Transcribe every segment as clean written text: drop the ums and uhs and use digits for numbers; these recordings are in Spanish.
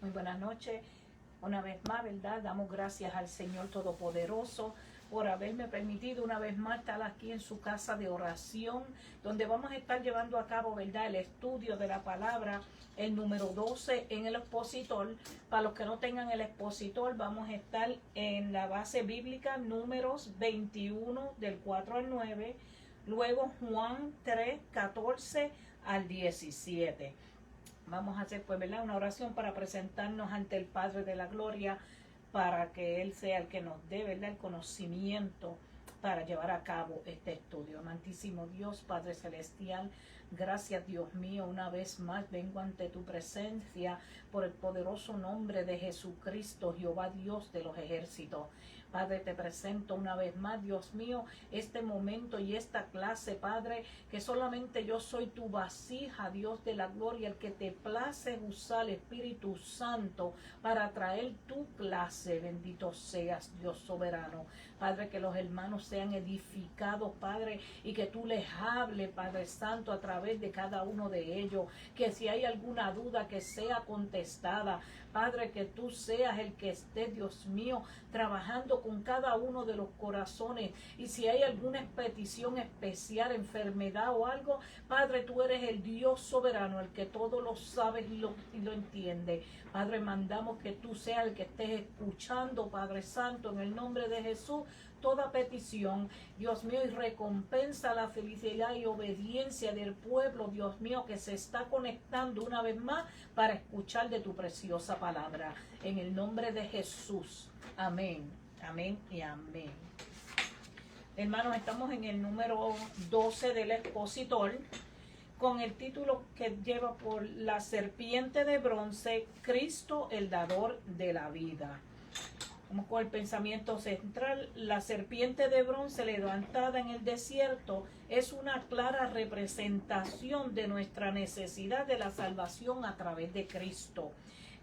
Muy buenas noches. Una vez más, ¿verdad? Damos gracias al Señor Todopoderoso por haberme permitido una vez más estar aquí en su casa de oración, donde vamos a estar llevando a cabo, ¿verdad?, el estudio de la palabra, el número 12 en el expositor. Para los que no tengan el expositor, vamos a estar en la base bíblica, números 21 del 4 al 9, luego Juan 3, 14 al 17. Vamos a hacer, pues, ¿verdad?, una oración para presentarnos ante el Padre de la Gloria, para que Él sea el que nos dé, ¿verdad?, el conocimiento para llevar a cabo este estudio. Amantísimo Dios, Padre Celestial, gracias, Dios mío, una vez más vengo ante tu presencia por el poderoso nombre de Jesucristo, Jehová Dios de los ejércitos. Padre, te presento una vez más, Dios mío, este momento y esta clase, Padre, que solamente yo soy tu vasija, Dios de la gloria, el que te place usar, Espíritu Santo, para traer tu clase. Bendito seas, Dios soberano. Padre, que los hermanos sean edificados, Padre, y que tú les hables, Padre Santo, a través de cada uno de ellos. Que si hay alguna duda, que sea contestada. Padre, que tú seas el que esté, Dios mío, trabajando con cada uno de los corazones. Y si hay alguna petición especial, enfermedad o algo, Padre, tú eres el Dios soberano, el que todo lo sabes y lo entiende. Padre, mandamos que tú seas el que estés escuchando, Padre Santo, en el nombre de Jesús, toda petición, Dios mío, y recompensa la felicidad y obediencia del pueblo, Dios mío, que se está conectando una vez más para escuchar de tu preciosa palabra. En el nombre de Jesús. Amén, amén y amén. Hermanos, estamos en el número 12 del expositor, con el título que lleva por La serpiente de bronce, Cristo el dador de la vida. Vamos con el pensamiento central. La serpiente de bronce levantada en el desierto es una clara representación de nuestra necesidad de la salvación a través de Cristo.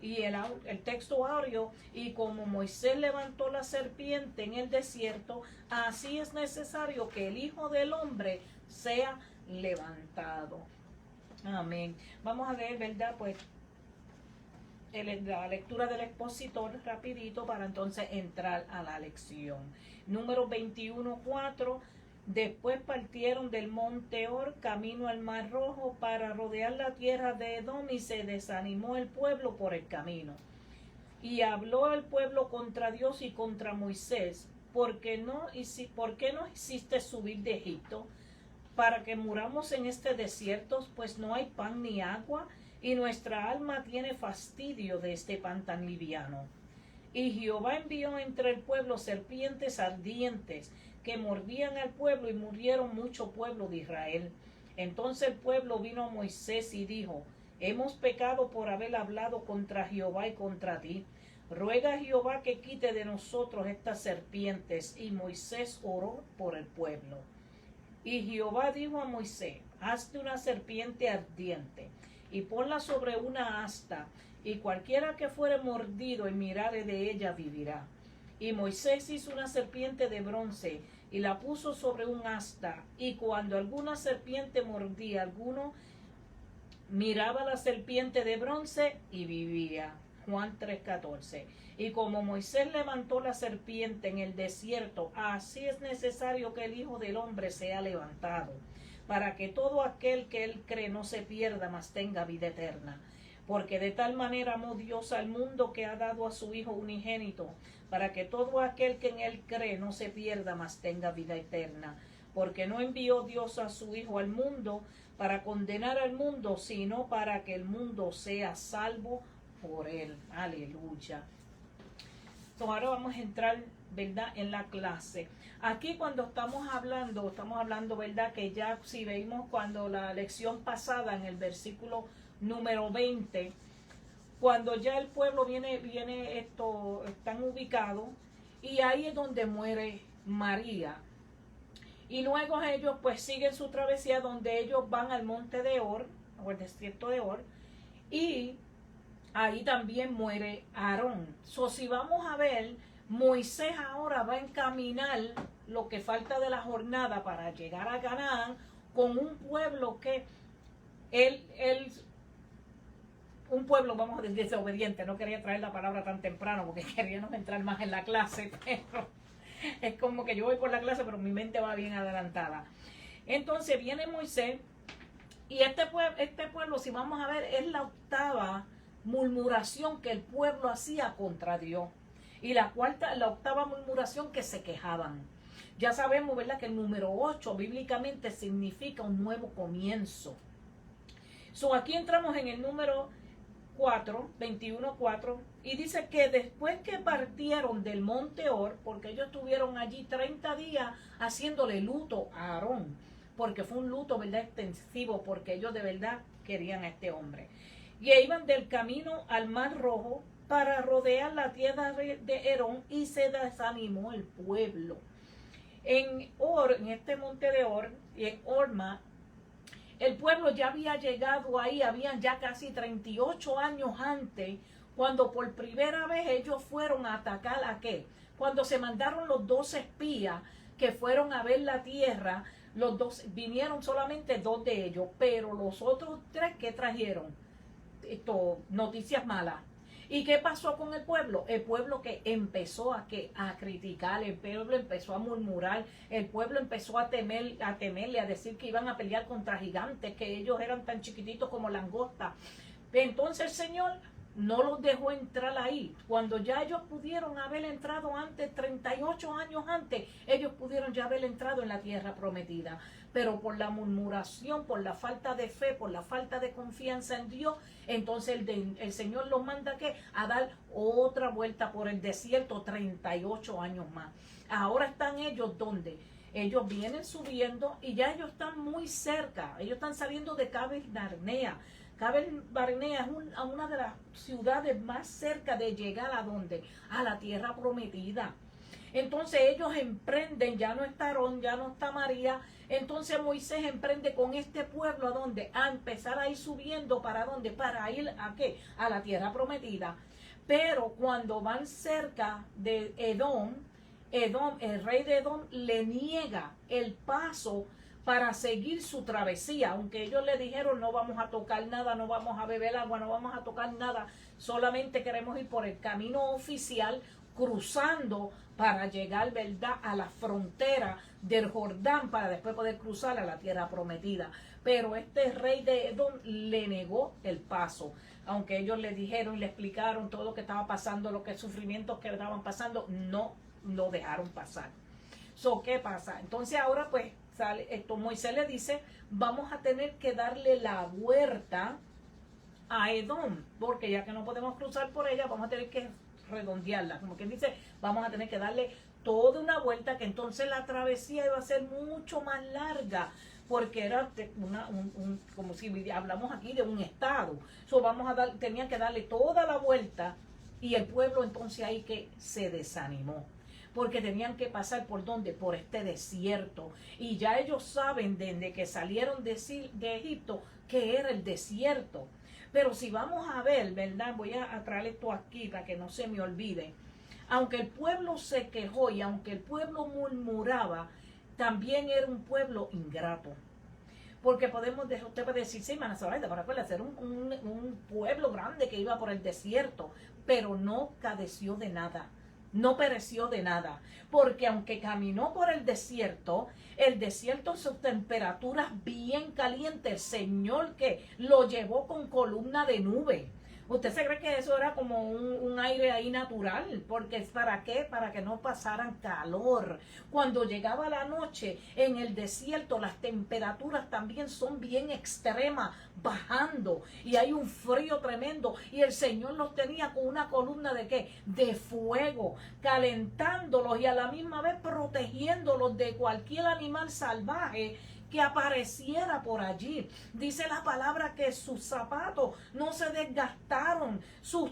Y el texto áureo, y como Moisés levantó la serpiente en el desierto, así es necesario que el Hijo del Hombre sea levantado. Amén. Vamos a ver, ¿verdad?, pues la lectura del expositor rapidito para entonces entrar a la lección. Número 21:4. Después partieron del monte Or camino al Mar Rojo para rodear la tierra de Edom, y se desanimó el pueblo por el camino. Y habló el pueblo contra Dios y contra Moisés: ¿por qué nos hiciste subir de Egipto para que muramos en este desierto? Pues no hay pan ni agua, y nuestra alma tiene fastidio de este pan tan liviano. Y Jehová envió entre el pueblo serpientes ardientes que mordían al pueblo, y murieron mucho pueblo de Israel. Entonces el pueblo vino a Moisés y dijo: hemos pecado por haber hablado contra Jehová y contra ti. Ruega a Jehová que quite de nosotros estas serpientes. Y Moisés oró por el pueblo. Y Jehová dijo a Moisés: hazte una serpiente ardiente y ponla sobre una asta, y cualquiera que fuere mordido y mirare de ella vivirá. Y Moisés hizo una serpiente de bronce y la puso sobre un asta, y cuando alguna serpiente mordía a alguno, miraba la serpiente de bronce y vivía. Juan 3:14. Y como Moisés levantó la serpiente en el desierto, así es necesario que el Hijo del Hombre sea levantado, para que todo aquel que él cree no se pierda, mas tenga vida eterna. Porque de tal manera amó Dios al mundo, que ha dado a su Hijo unigénito, para que todo aquel que en él cree no se pierda, mas tenga vida eterna. Porque no envió Dios a su Hijo al mundo para condenar al mundo, sino para que el mundo sea salvo por él. Aleluya. Entonces ahora vamos a entrar, ¿verdad?, en la clase. Aquí cuando estamos hablando, ¿verdad?, que ya si veimos cuando la lección pasada en el versículo número 20, cuando ya el pueblo están ubicados, y ahí es donde muere María. Y luego ellos pues siguen su travesía, donde ellos van al monte de Or, o el desierto de Or, y ahí también muere Aarón. Si vamos a ver, Moisés ahora va a encaminar lo que falta de la jornada para llegar a Canaán, con un pueblo que un pueblo, vamos a decir, desobediente. No quería traer la palabra tan temprano porque queríamos entrar más en la clase, pero es como que yo voy por la clase, pero mi mente va bien adelantada. Entonces viene Moisés y este pueblo, si vamos a ver, es la octava murmuración que el pueblo hacía contra Dios. Y la octava murmuración que se quejaban. Ya sabemos, ¿verdad?, que el número 8 bíblicamente significa un nuevo comienzo. Aquí entramos en el número 4, 21:4, y dice que después que partieron del monte Or, porque ellos estuvieron allí 30 días haciéndole luto a Aarón, porque fue un luto, ¿verdad?, extensivo, porque ellos de verdad querían a este hombre. Y iban del camino al Mar Rojo para rodear la tierra de Herón, y se desanimó el pueblo. En Or, en este monte de Or, y en Horma, el pueblo ya había llegado ahí, habían ya casi 38 años antes, cuando por primera vez ellos fueron a atacar ¿a qué? Cuando se mandaron los 12 espías que fueron a ver la tierra, los dos vinieron solamente 2 de ellos, pero los otros 3 que trajeron noticias malas. ¿Y qué pasó con el pueblo? El pueblo que empezó a criticar, el pueblo empezó a murmurar, el pueblo empezó a temerle, a decir que iban a pelear contra gigantes, que ellos eran tan chiquititos como langostas. Entonces el Señor no los dejó entrar ahí. Cuando ya ellos pudieron haber entrado antes, 38 años antes, ellos pudieron ya haber entrado en la tierra prometida. Pero por la murmuración, por la falta de fe, por la falta de confianza en Dios, entonces el Señor los manda a dar otra vuelta por el desierto, 38 años más. Ahora están ellos ¿dónde? Ellos vienen subiendo y ya ellos están muy cerca. Ellos están saliendo de Cades Barnea. Cades Barnea es una de las ciudades más cerca de llegar a ¿dónde? A la tierra prometida. Entonces ellos emprenden, ya no está Aarón, ya no está María. Entonces Moisés emprende con este pueblo ¿a dónde? A empezar a ir subiendo, ¿para dónde? Para ir ¿a qué? A la tierra prometida. Pero cuando van cerca de Edom, el rey de Edom le niega el paso para seguir su travesía, aunque ellos le dijeron no vamos a tocar nada, no vamos a beber agua, no vamos a tocar nada, solamente queremos ir por el camino oficial, cruzando para llegar, ¿verdad?, a la frontera del Jordán, para después poder cruzar a la tierra prometida. Pero este rey de Edom le negó el paso, aunque ellos le dijeron y le explicaron todo lo que estaba pasando, los sufrimientos que estaban pasando, no lo dejaron pasar. ¿Qué pasa? Entonces ahora pues Moisés le dice, vamos a tener que darle la vuelta a Edom, porque ya que no podemos cruzar por ella, vamos a tener que redondearla, como quien dice, vamos a tener que darle toda una vuelta, que entonces la travesía iba a ser mucho más larga, porque era como si hablamos aquí de un estado. Tenían que darle toda la vuelta, y el pueblo entonces ahí que se desanimó, porque tenían que pasar por ¿dónde? Por este desierto, y ya ellos saben desde que salieron de Egipto que era el desierto. Pero si vamos a ver, ¿verdad? Voy a traer esto aquí para que no se me olvide. Aunque el pueblo se quejó y aunque el pueblo murmuraba, también era un pueblo ingrato. Porque usted puede decir, sí, Manazoraita, para ser un pueblo grande que iba por el desierto, pero no cadeció de nada. No pereció de nada, porque aunque caminó por el desierto sus temperaturas bien calientes, el Señor que lo llevó con columna de nube. ¿Usted se cree que eso era como un aire ahí natural? Porque ¿para qué? Para que no pasaran calor. Cuando llegaba la noche en el desierto, las temperaturas también son bien extremas, bajando. Y hay un frío tremendo. Y el Señor los tenía con una columna ¿de qué? De fuego, calentándolos y a la misma vez protegiéndolos de cualquier animal salvaje que apareciera por allí. Dice la palabra que sus zapatos no se desgastaron, sus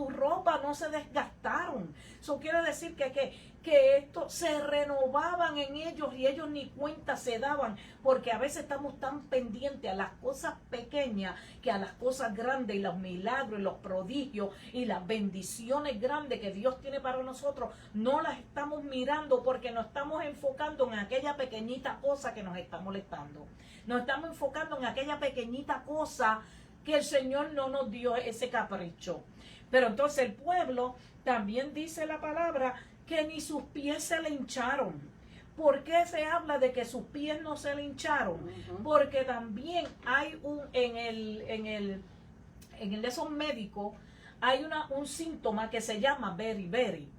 ropas no se desgastaron. Eso quiere decir que esto se renovaban en ellos y ellos ni cuenta se daban, porque a veces estamos tan pendientes a las cosas pequeñas que a las cosas grandes, y los milagros y los prodigios y las bendiciones grandes que Dios tiene para nosotros, no las estamos mirando porque nos estamos enfocando en aquella pequeñita cosa que nos está molestando. Nos estamos enfocando en aquella pequeñita cosa que el Señor no nos dio ese capricho. Pero entonces el pueblo también dice la palabra que ni sus pies se le hincharon. ¿Por qué se habla de que sus pies no se le hincharon? Porque también hay en de esos médicos hay un síntoma que se llama beriberi.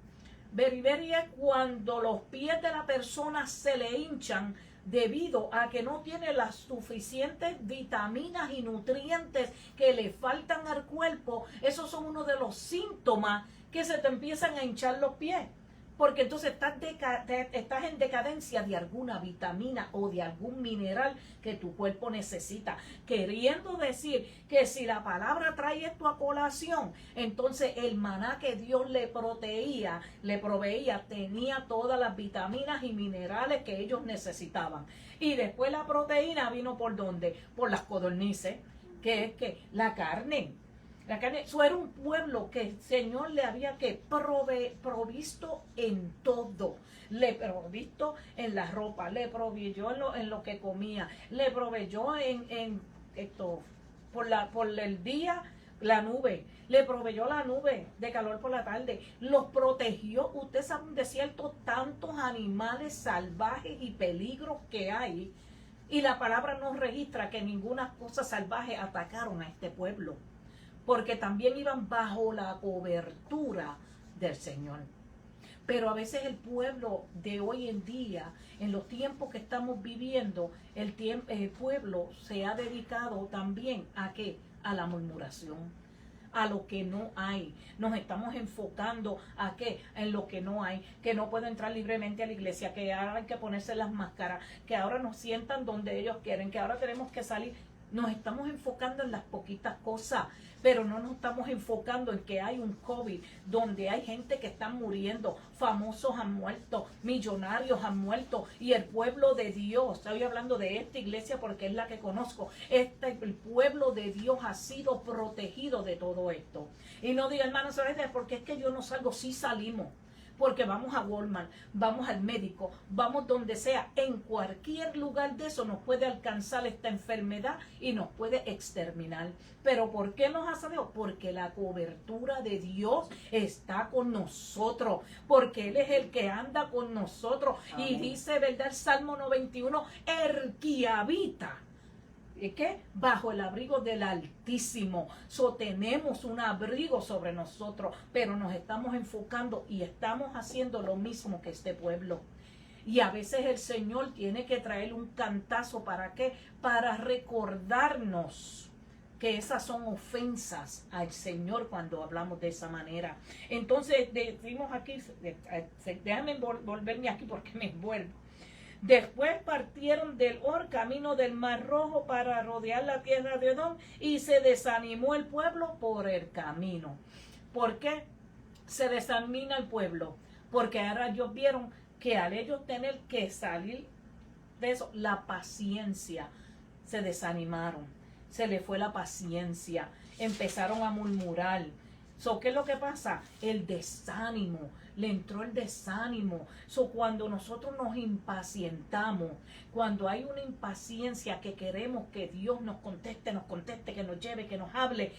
Beriberi es cuando los pies de la persona se le hinchan debido a que no tiene las suficientes vitaminas y nutrientes que le faltan al cuerpo. Esos son uno de los síntomas que se te empiezan a hinchar los pies. Porque entonces estás en decadencia de alguna vitamina o de algún mineral que tu cuerpo necesita. Queriendo decir que si la palabra trae esto a colación, entonces el maná que Dios le proveía, tenía todas las vitaminas y minerales que ellos necesitaban. Y después la proteína vino ¿por dónde? Por las codornices, que es que la carne. Eso era un pueblo que el Señor le había provisto en todo. Le provisto en la ropa, le proveyó en lo que comía, le proveyó por el día la nube, le proveyó la nube de calor por la tarde, los protegió. Usted sabe un desierto, tantos animales salvajes y peligros que hay, y la palabra nos registra que ninguna cosa salvaje atacaron a este pueblo, porque también iban bajo la cobertura del Señor. Pero a veces el pueblo de hoy en día, en los tiempos que estamos viviendo, el pueblo se ha dedicado también ¿a qué? A la murmuración, a lo que no hay. Nos estamos enfocando ¿a qué? En lo que no hay, que no puedo entrar libremente a la iglesia, que ahora hay que ponerse las máscaras, que ahora nos sientan donde ellos quieren, que ahora tenemos que salir. Nos estamos enfocando en las poquitas cosas, pero no nos estamos enfocando en que hay un COVID donde hay gente que está muriendo, famosos han muerto, millonarios han muerto, y el pueblo de Dios, estoy hablando de esta iglesia porque es la que conozco, el pueblo de Dios ha sido protegido de todo esto. Y no diga, hermano, porque es que yo no salgo. Sí salimos, porque vamos a Walmart, vamos al médico, vamos donde sea. En cualquier lugar de eso nos puede alcanzar esta enfermedad y nos puede exterminar. ¿Pero por qué nos hace Dios? Porque la cobertura de Dios está con nosotros, porque Él es el que anda con nosotros. Amén. Y dice, ¿verdad? El Salmo 91, el que habita ¿qué? Bajo el abrigo del Altísimo. Tenemos un abrigo sobre nosotros, pero nos estamos enfocando y estamos haciendo lo mismo que este pueblo. Y a veces el Señor tiene que traer un cantazo. ¿Para qué? Para recordarnos que esas son ofensas al Señor cuando hablamos de esa manera. Entonces decimos aquí, déjame volverme aquí porque me envuelvo. Después partieron del camino del Mar Rojo para rodear la tierra de Edom, y se desanimó el pueblo por el camino. ¿Por qué se desanima el pueblo? Porque ahora ellos vieron que al ellos tener que salir de eso, la paciencia, se desanimaron, se le fue la paciencia, empezaron a murmurar. ¿Qué es lo que pasa? El desánimo, le entró el desánimo. Cuando nosotros nos impacientamos, cuando hay una impaciencia que queremos que Dios nos conteste, que nos lleve, que nos hable,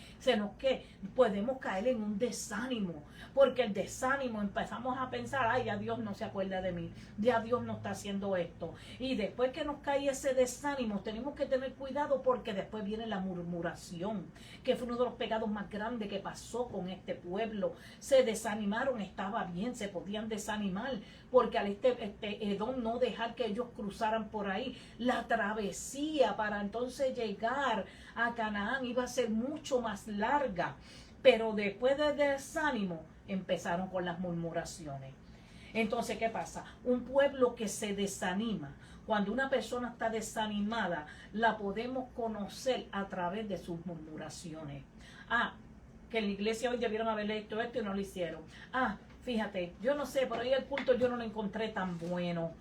podemos caer en un desánimo, porque el desánimo empezamos a pensar, ay, ya Dios no se acuerda de mí, ya Dios no está haciendo esto. Y después que nos cae ese desánimo, tenemos que tener cuidado, porque después viene la murmuración, que fue uno de los pecados más grandes que pasó con este pueblo. Se desanimaron, estaba bien, se podían desanimar, porque al Edom no dejar que ellos cruzaran por ahí, la travesía para entonces llegar a Canaán iba a ser mucho más larga. Pero después del desánimo empezaron con las murmuraciones. Entonces, ¿qué pasa? Un pueblo que se desanima, cuando una persona está desanimada, la podemos conocer a través de sus murmuraciones. Que en la iglesia hoy debieron haberle hecho esto y no lo hicieron. Fíjate, yo no sé, por ahí el culto yo no lo encontré tan bueno.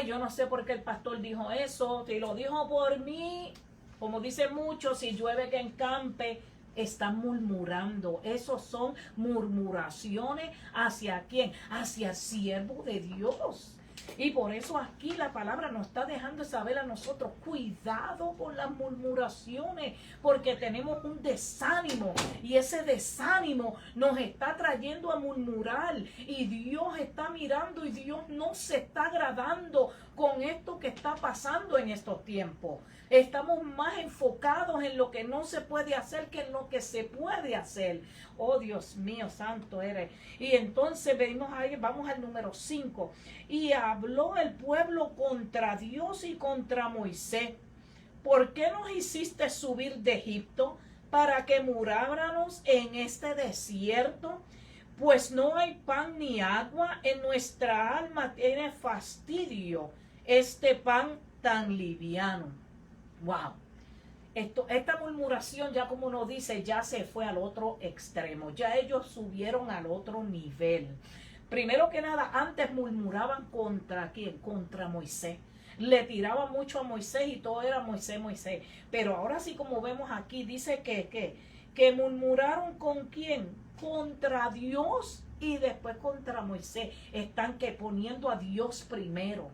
Yo no sé por qué el pastor dijo eso, si lo dijo por mí. Como dicen muchos, si llueve que encampe. Están murmurando. Esos son murmuraciones. ¿Hacia quién? Hacia el siervo de Dios. Y por eso aquí la palabra nos está dejando saber a nosotros, cuidado con las murmuraciones, porque tenemos un desánimo y ese desánimo nos está trayendo a murmurar y Dios está mirando y Dios no se está agradando con esto que está pasando en estos tiempos. Estamos más enfocados en lo que no se puede hacer que en lo que se puede hacer. Oh Dios mío, santo eres. Y entonces venimos ahí, vamos al número 5. Y habló el pueblo contra Dios y contra Moisés. ¿Por qué nos hiciste subir de Egipto para que muráramos en este desierto? Pues no hay pan ni agua, en nuestra alma tiene fastidio este pan tan liviano. Wow. Esta murmuración, ya como nos dice, ya se fue al otro extremo. Ya ellos subieron al otro nivel. Primero que nada, antes murmuraban contra ¿quién? Contra Moisés. Le tiraban mucho a Moisés y todo era Moisés, Moisés. Pero ahora sí, como vemos aquí, dice que murmuraron ¿con quién? Contra Dios y después contra Moisés. Están poniendo a Dios primero.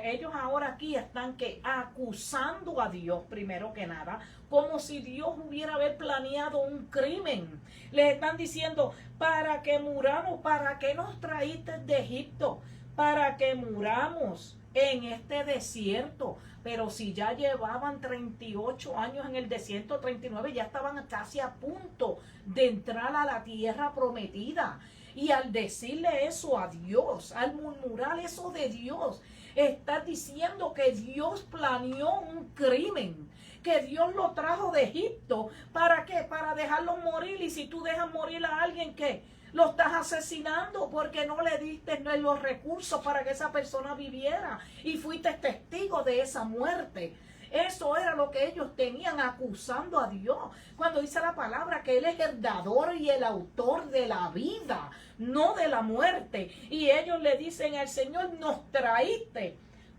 Ellos ahora aquí están acusando a Dios primero que nada, como si Dios hubiera haber planeado un crimen. Les están diciendo, para que muramos, para que nos traíste de Egipto, para que muramos en este desierto. Pero si ya llevaban 38 años en el desierto, 39, ya estaban casi a punto de entrar a la tierra prometida. Y al decirle eso a Dios, al murmurar eso de Dios, está diciendo que Dios planeó un crimen, que Dios lo trajo de Egipto. ¿Para qué? Para dejarlo morir. Y si tú dejas morir a alguien, ¿qué? Lo estás asesinando porque no le diste los recursos para que esa persona viviera y fuiste testigo de esa muerte. Eso era lo que ellos tenían acusando a Dios. Cuando dice la palabra que Él es el dador y el autor de la vida, no de la muerte. Y ellos le dicen al Señor, nos traíste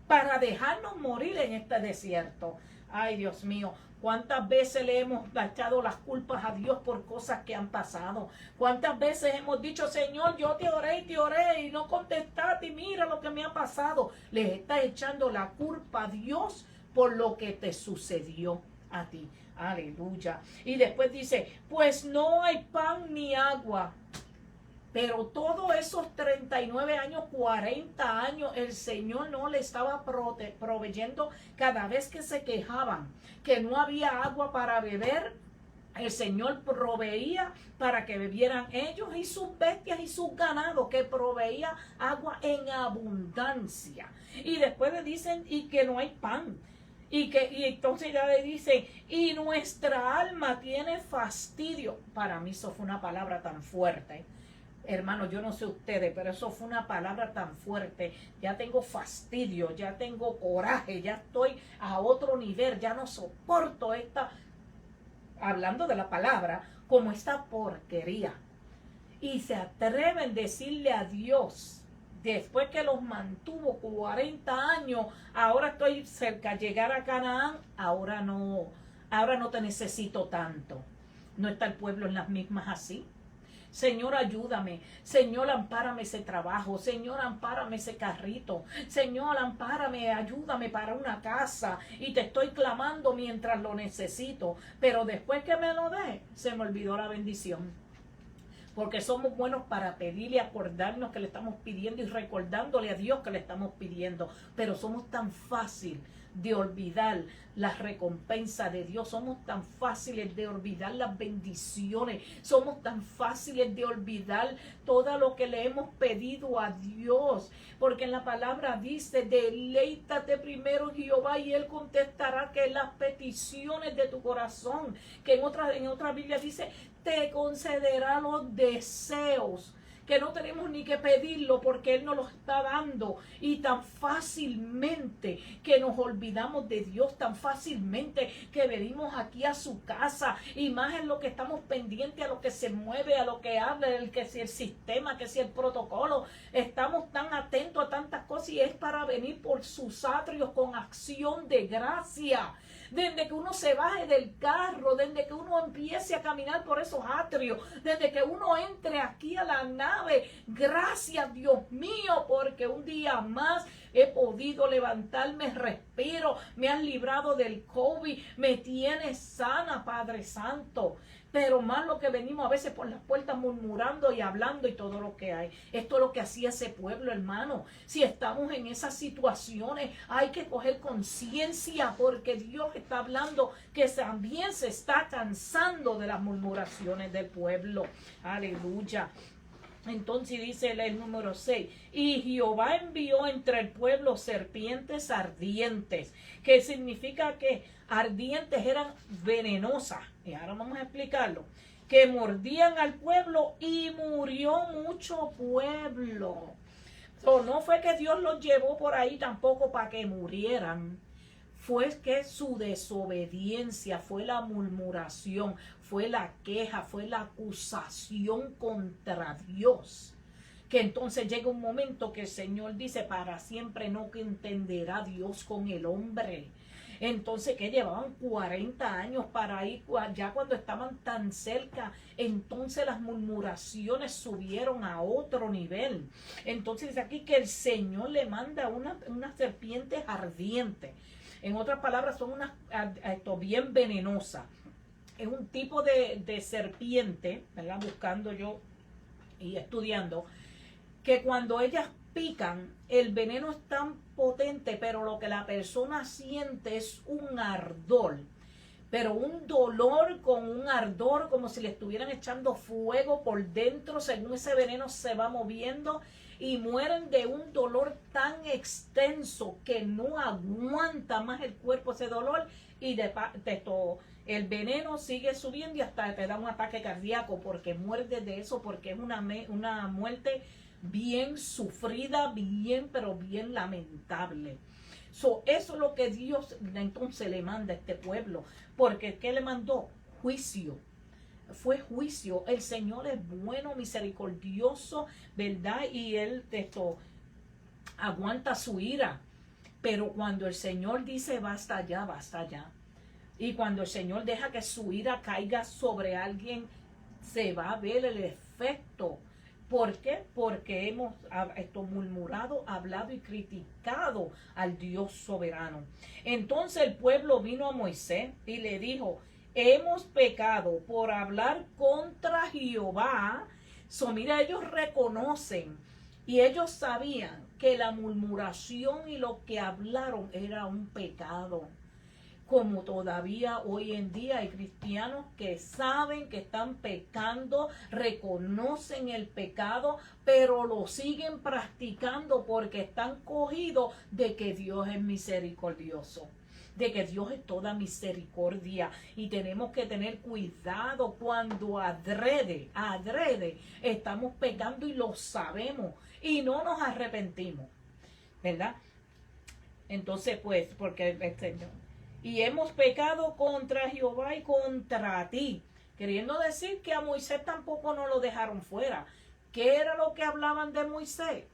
para dejarnos morir en este desierto. Ay, Dios mío, ¿cuántas veces le hemos echado las culpas a Dios por cosas que han pasado? ¿Cuántas veces hemos dicho, Señor, yo te oré y no contestaste y mira lo que me ha pasado? Les está echando la culpa a Dios por lo que te sucedió a ti. Aleluya. Y después dice, pues no hay pan ni agua. Pero todos esos 39 años, 40 años, el Señor no le estaba proveyendo. Cada vez que se quejaban que no había agua para beber, el Señor proveía para que bebieran ellos y sus bestias y sus ganados, que proveía agua en abundancia. Y después le dicen, y que no hay pan. Y entonces ya le dicen, y nuestra alma tiene fastidio. Para mí eso fue una palabra tan fuerte. Hermano, yo no sé ustedes, pero eso fue una palabra tan fuerte. Ya tengo fastidio, ya tengo coraje, ya estoy a otro nivel, ya no soporto esta, hablando de la palabra, como esta porquería. Y se atreven a decirle a Dios, después que los mantuvo 40 años, ahora estoy cerca de llegar a Canaán, ahora no te necesito tanto. ¿No está el pueblo en las mismas así? Señor, ayúdame. Señor, ampárame ese trabajo. Señor, ampárame ese carrito. Señor, ampárame, ayúdame para una casa. Y te estoy clamando mientras lo necesito. Pero después que me lo dé, se me olvidó la bendición. Porque somos buenos para pedir y acordarnos que le estamos pidiendo y recordándole a Dios que le estamos pidiendo. Pero somos tan fácil de olvidar las recompensas de Dios. Somos tan fáciles de olvidar las bendiciones. Somos tan fáciles de olvidar todo lo que le hemos pedido a Dios. Porque en la palabra dice, deleítate primero en Jehová y Él contestará que las peticiones de tu corazón. Que en otra Biblia dice, te concederá los deseos, que no tenemos ni que pedirlo porque Él nos lo está dando. Y tan fácilmente que nos olvidamos de Dios, tan fácilmente que venimos aquí a su casa y más en lo que estamos pendientes a lo que se mueve, a lo que habla, que si el sistema, que si el protocolo. Estamos tan atentos a tantas cosas y es para venir por sus atrios con acción de gracia. Desde que uno se baje del carro, desde que uno empiece a caminar por esos atrios, desde que uno entre aquí a la nave sabe. Gracias, Dios mío, porque un día más he podido levantarme, respiro, me has librado del COVID, me tienes sana, Padre Santo. Pero más lo que venimos a veces por las puertas murmurando y hablando y todo lo que hay. Esto es lo que hacía ese pueblo, hermano. Si estamos en esas situaciones, hay que coger conciencia, porque Dios está hablando que también se está cansando de las murmuraciones del pueblo. Aleluya. Entonces dice el número 6, y Jehová envió entre el pueblo serpientes ardientes, que significa que ardientes eran venenosas, y ahora vamos a explicarlo, que mordían al pueblo y murió mucho pueblo. No fue que Dios los llevó por ahí tampoco para que murieran. Fue que su desobediencia, fue la murmuración, fue la queja, fue la acusación contra Dios. Que entonces llega un momento que el Señor dice, para siempre no que entenderá Dios con el hombre. Entonces que llevaban 40 años para ir, ya cuando estaban tan cerca, entonces las murmuraciones subieron a otro nivel. Entonces dice aquí que el Señor le manda unas serpientes ardientes. En otras palabras, son unas bien venenosas. Es un tipo de serpiente, ¿verdad? Buscando yo y estudiando, que cuando ellas pican, el veneno es tan potente, pero lo que la persona siente es un ardor. Pero un dolor con un ardor, como si le estuvieran echando fuego por dentro, según ese veneno se va moviendo, y mueren de un dolor tan extenso que no aguanta más el cuerpo ese dolor, y el veneno sigue subiendo y hasta te da un ataque cardíaco porque muerde de eso, porque es una muerte bien sufrida, pero bien lamentable. Eso es lo que Dios entonces le manda a este pueblo, porque ¿qué le mandó? Juicio. Fue juicio. El Señor es bueno, misericordioso, ¿verdad? Y Él aguanta su ira. Pero cuando el Señor dice basta ya, basta ya. Y cuando el Señor deja que su ira caiga sobre alguien, se va a ver el efecto. ¿Por qué? Porque hemos murmurado, hablado y criticado al Dios soberano. Entonces el pueblo vino a Moisés y le dijo, hemos pecado por hablar contra Jehová. Mira, ellos reconocen y ellos sabían que la murmuración y lo que hablaron era un pecado. Como todavía hoy en día hay cristianos que saben que están pecando, reconocen el pecado, pero lo siguen practicando porque están cogidos de que Dios es misericordioso, de que Dios es toda misericordia, y tenemos que tener cuidado cuando adrede estamos pecando y lo sabemos y no nos arrepentimos, ¿verdad? Entonces pues, porque el Señor, y hemos pecado contra Jehová y contra ti, queriendo decir que a Moisés tampoco no lo dejaron fuera. ¿Qué era lo que hablaban de Moisés?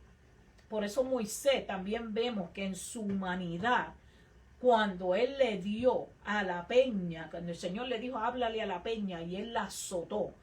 Por eso Moisés también vemos que en su humanidad, cuando él le dio a la peña, cuando el Señor le dijo háblale a la peña y él la azotó,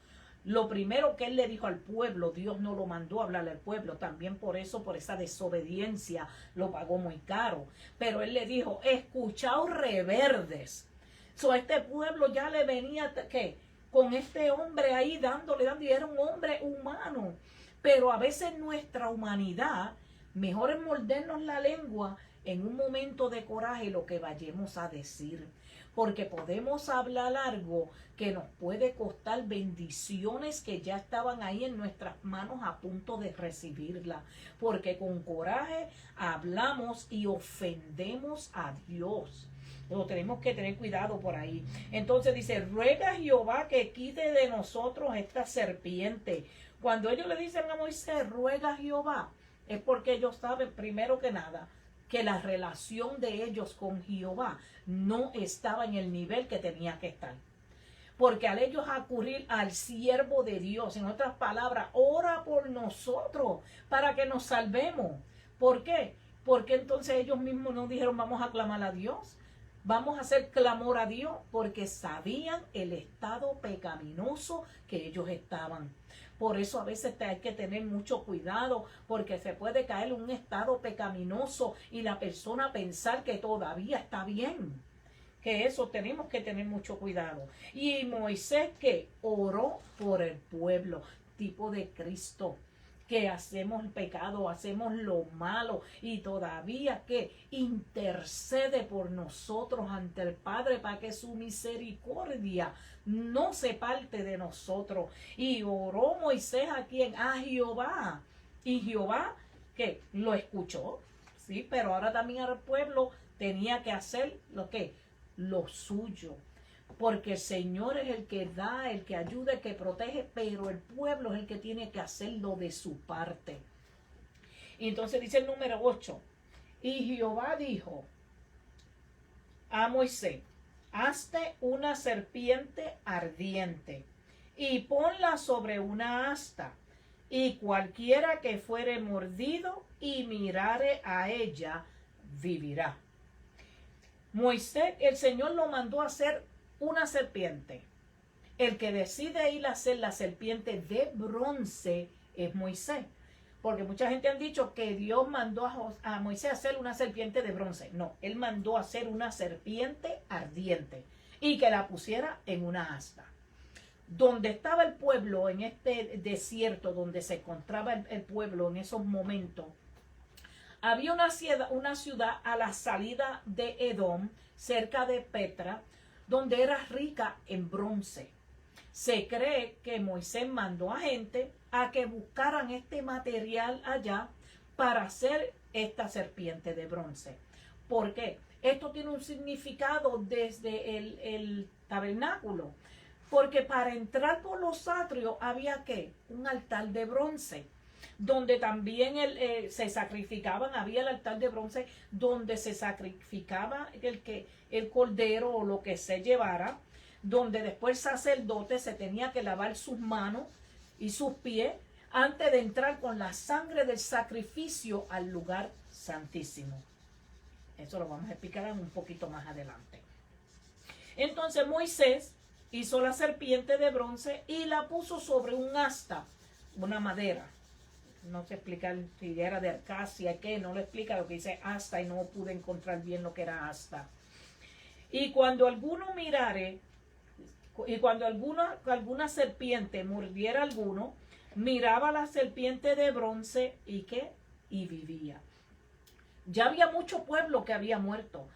lo primero que él le dijo al pueblo, Dios no lo mandó a hablarle al pueblo, también por eso, por esa desobediencia, lo pagó muy caro. Pero él le dijo, escuchaos reverdes. Este pueblo ya le venía, ¿qué? Con este hombre ahí dándole, y era un hombre humano. Pero a veces nuestra humanidad, mejor es mordernos la lengua en un momento de coraje lo que vayamos a decir. Porque podemos hablar algo que nos puede costar bendiciones que ya estaban ahí en nuestras manos a punto de recibirla. Porque con coraje hablamos y ofendemos a Dios. Pero tenemos que tener cuidado por ahí. Entonces dice, ruega a Jehová que quite de nosotros esta serpiente. Cuando ellos le dicen a Moisés, ruega a Jehová, es porque ellos saben primero que nada que la relación de ellos con Jehová no estaba en el nivel que tenía que estar. Porque al ellos acudir al siervo de Dios, en otras palabras, ora por nosotros para que nos salvemos. ¿Por qué? Porque entonces ellos mismos no dijeron vamos a clamar a Dios. Vamos a hacer clamor a Dios porque sabían el estado pecaminoso que ellos estaban. Por eso a veces hay que tener mucho cuidado porque se puede caer en un estado pecaminoso y la persona pensar que todavía está bien. Que eso tenemos que tener mucho cuidado. Y Moisés que oró por el pueblo, tipo de Cristo, que hacemos el pecado, hacemos lo malo y todavía que intercede por nosotros ante el Padre para que su misericordia no se parte de nosotros. Y oró Moisés a quien, a Jehová. Y Jehová que lo escuchó, sí, pero ahora también al pueblo tenía que hacer lo suyo. Porque el Señor es el que da, el que ayuda, el que protege, pero el pueblo es el que tiene que hacerlo de su parte. Y entonces dice el número 8. Y Jehová dijo a Moisés, hazte una serpiente ardiente y ponla sobre una asta, y cualquiera que fuere mordido y mirare a ella, vivirá. Moisés, el Señor lo mandó a hacer una serpiente. El que decide ir a hacer la serpiente de bronce es Moisés. Porque mucha gente han dicho que Dios mandó a Moisés a hacer una serpiente de bronce. No, él mandó a hacer una serpiente ardiente y que la pusiera en una asta. Donde estaba el pueblo, en este desierto, donde se encontraba el pueblo en esos momentos, había una ciudad a la salida de Edom, cerca de Petra, donde era rica en bronce. Se cree que Moisés mandó a gente a que buscaran este material allá para hacer esta serpiente de bronce. ¿Por qué? Esto tiene un significado desde el tabernáculo. Porque para entrar por los atrios había ¿qué? Un altar de bronce, donde también se sacrificaban, había el altar de bronce donde se sacrificaba el cordero o lo que se llevara, donde después el sacerdote se tenía que lavar sus manos y sus pies antes de entrar con la sangre del sacrificio al lugar santísimo. Eso lo vamos a explicar un poquito más adelante. Entonces Moisés hizo la serpiente de bronce y la puso sobre un asta, una madera. No se explica si era de acacia, que no lo explica, lo que dice asta, y no pude encontrar bien lo que era asta. Y cuando alguno mirare, y cuando alguna serpiente mordiera a alguno, miraba la serpiente de bronce y vivía. Ya había mucho pueblo que había muerto.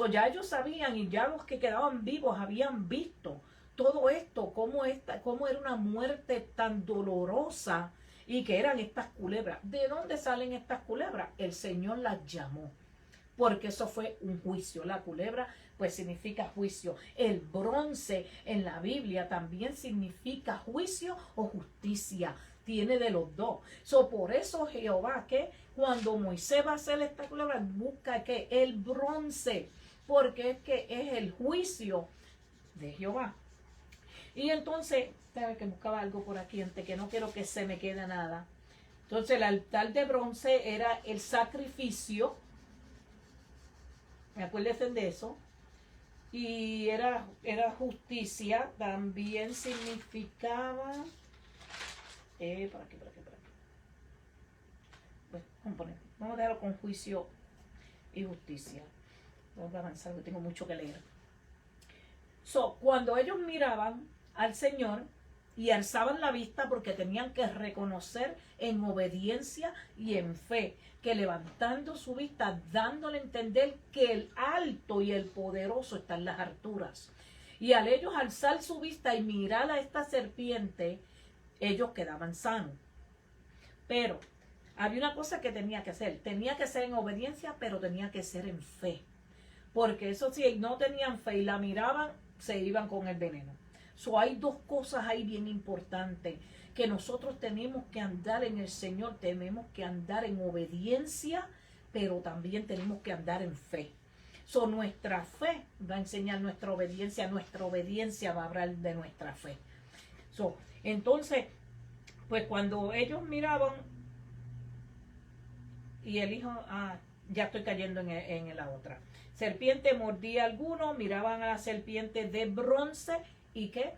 Ya ellos sabían, y ya los que quedaban vivos habían visto todo esto, cómo era una muerte tan dolorosa. Y que eran estas culebras. ¿De dónde salen estas culebras? El Señor las llamó. Porque eso fue un juicio. La culebra pues significa juicio. El bronce en la Biblia también significa juicio o justicia. Tiene de los dos. Por eso Jehová, que cuando Moisés va a hacer esta culebra, busca que el bronce. Porque es que es el juicio de Jehová. Y entonces, que buscaba algo por aquí antes, que no quiero que se me quede nada. Entonces el altar de bronce era el sacrificio. Acuérdense de eso. Y era justicia. También significaba... por aquí. Vamos a dejarlo con juicio y justicia. Vamos a avanzar, porque tengo mucho que leer. Cuando ellos miraban al Señor y alzaban la vista, porque tenían que reconocer en obediencia y en fe, que levantando su vista, dándole a entender que el alto y el poderoso está en las alturas. Y al ellos alzar su vista y mirar a esta serpiente, ellos quedaban sanos. Pero había una cosa que tenía que hacer en obediencia, pero tenía que ser en fe. Porque eso, si no tenían fe y la miraban, se iban con el veneno. Hay dos cosas ahí bien importantes, que nosotros tenemos que andar en el Señor, tenemos que andar en obediencia, pero también tenemos que andar en fe. Nuestra fe va a enseñar nuestra obediencia va a hablar de nuestra fe. Entonces, pues cuando ellos miraban, y el hijo, ya estoy cayendo en la otra. serpiente mordía a alguno, miraban a la serpiente de bronce y ¿qué?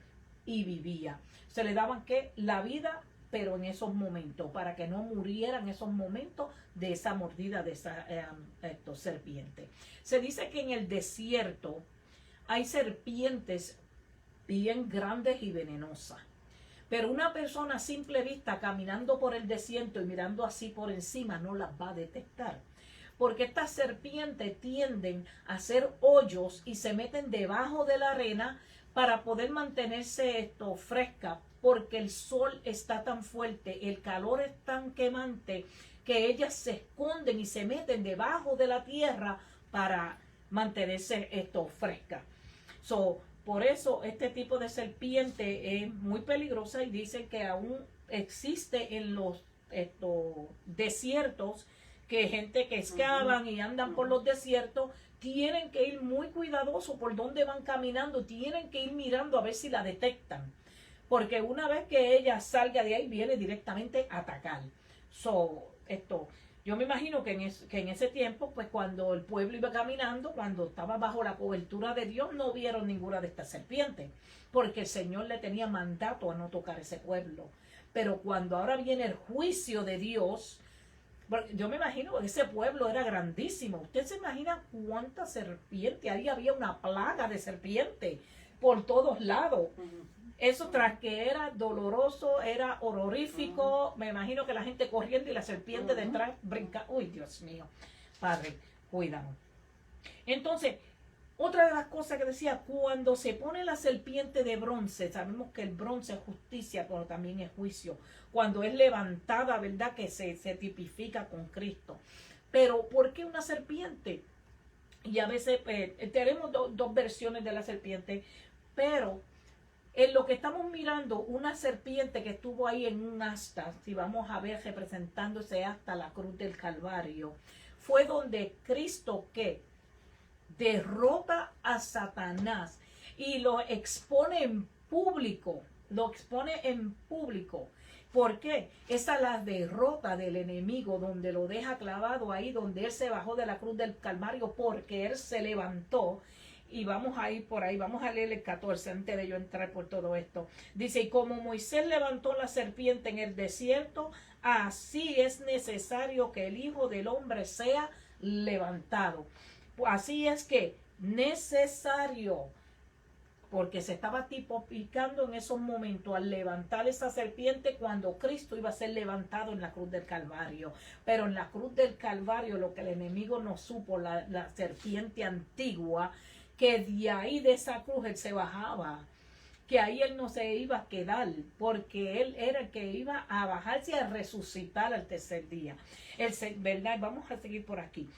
Y vivía. Se le daban ¿qué? La vida, pero en esos momentos, para que no muriera en esos momentos de esa mordida de esa serpiente. Se dice que en el desierto hay serpientes bien grandes y venenosas. Pero una persona a simple vista caminando por el desierto y mirando así por encima no las va a detectar. Porque estas serpientes tienden a hacer hoyos y se meten debajo de la arena para poder mantenerse fresca, porque el sol está tan fuerte, el calor es tan quemante, que ellas se esconden y se meten debajo de la tierra para mantenerse fresca. Por eso este tipo de serpiente es muy peligrosa y dicen que aún existe en los desiertos, que gente que excavan y andan por los desiertos tienen que ir muy cuidadosos por dónde van caminando, tienen que ir mirando a ver si la detectan, porque una vez que ella salga de ahí viene directamente a atacar. Yo me imagino que en ese tiempo, pues cuando el pueblo iba caminando, cuando estaba bajo la cobertura de Dios, no vieron ninguna de estas serpientes, porque el Señor le tenía mandato a no tocar ese pueblo. Pero cuando ahora viene el juicio de Dios, yo me imagino que ese pueblo era grandísimo. ¿Usted se imagina cuántas serpientes? Ahí había una plaga de serpientes por todos lados. Eso tras que era doloroso, era horrorífico. Me imagino que la gente corriendo y la serpiente detrás brinca. Uy, Dios mío. Padre, cuídanos. Entonces, otra de las cosas que decía, cuando se pone la serpiente de bronce, sabemos que el bronce es justicia, pero también es juicio. Cuando es levantada, ¿verdad? Que se tipifica con Cristo. Pero, ¿por qué una serpiente? Y a veces tenemos dos versiones de la serpiente, pero en lo que estamos mirando, una serpiente que estuvo ahí en un asta, si vamos a ver representándose hasta la cruz del Calvario, fue donde Cristo ¿qué? Derrota a Satanás y lo expone en público, ¿Por qué? Esa es la derrota del enemigo, donde lo deja clavado ahí, donde él se bajó de la cruz del Calvario, porque él se levantó. Y vamos a ir por ahí, vamos a leer el 14 antes de yo entrar por todo esto. Dice, y como Moisés levantó la serpiente en el desierto, así es necesario que el Hijo del Hombre sea levantado. Así es que necesario, porque se estaba tipificando en esos momentos al levantar esa serpiente cuando Cristo iba a ser levantado en la cruz del Calvario. Pero en la cruz del Calvario lo que el enemigo no supo, la serpiente antigua, que de ahí de esa cruz él se bajaba, que ahí él no se iba a quedar, porque él era el que iba a bajarse y a resucitar al tercer día. ¿Verdad? Vamos a seguir por aquí.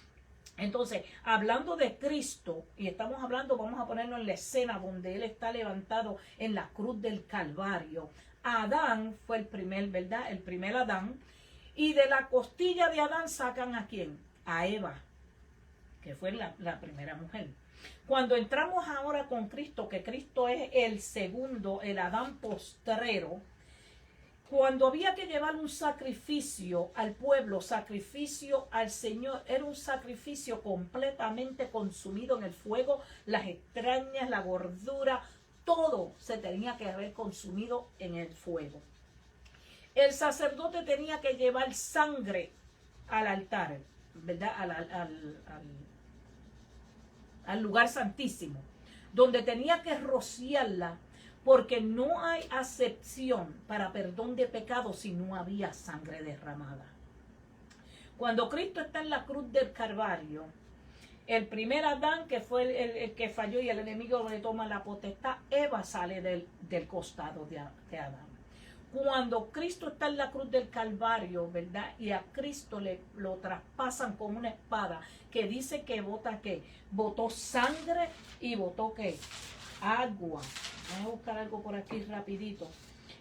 Entonces, hablando de Cristo, y estamos hablando, vamos a ponerlo en la escena donde él está levantado en la cruz del Calvario. Adán fue el primer, ¿verdad? El primer Adán. Y de la costilla de Adán sacan ¿a quién? A Eva, que fue la primera mujer. Cuando entramos ahora con Cristo, que Cristo es el segundo, el Adán postrero, cuando había que llevar un sacrificio al pueblo, sacrificio al Señor, era un sacrificio completamente consumido en el fuego, las entrañas, la gordura, todo se tenía que haber consumido en el fuego. El sacerdote tenía que llevar sangre al altar, ¿verdad? Al lugar santísimo, donde tenía que rociarla, porque no hay acepción para perdón de pecados si no había sangre derramada. Cuando Cristo está en la cruz del Calvario, el primer Adán, que fue el que falló y el enemigo le toma la potestad, Eva sale del costado de Adán. Cuando Cristo está en la cruz del Calvario, ¿verdad? Y a Cristo lo traspasan con una espada que dice que botó sangre y botó ¿qué? Agua. Vamos a buscar algo por aquí rapidito.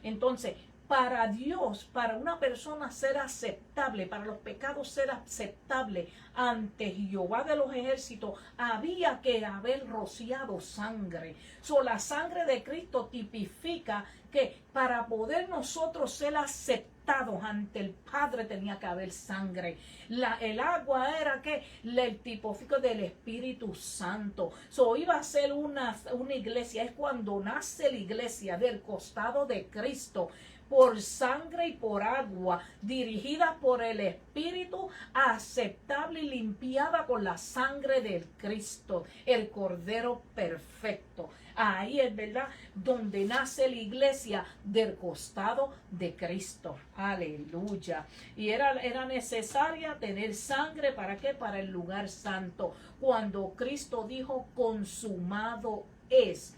Entonces, para Dios, para una persona ser aceptable, para los pecados ser aceptable ante Jehová de los ejércitos, había que haber rociado sangre. La sangre de Cristo tipifica que para poder nosotros ser aceptados ante el Padre tenía que haber sangre. El agua era que el tipifico del Espíritu Santo. Iba a ser una iglesia. Es cuando nace la iglesia del costado de Cristo, por sangre y por agua, dirigida por el Espíritu, aceptable y limpiada con la sangre del Cristo, el Cordero perfecto. Ahí es, ¿verdad?, donde nace la iglesia del costado de Cristo. Aleluya. Y era necesaria tener sangre, ¿para qué? Para el lugar santo. Cuando Cristo dijo consumado es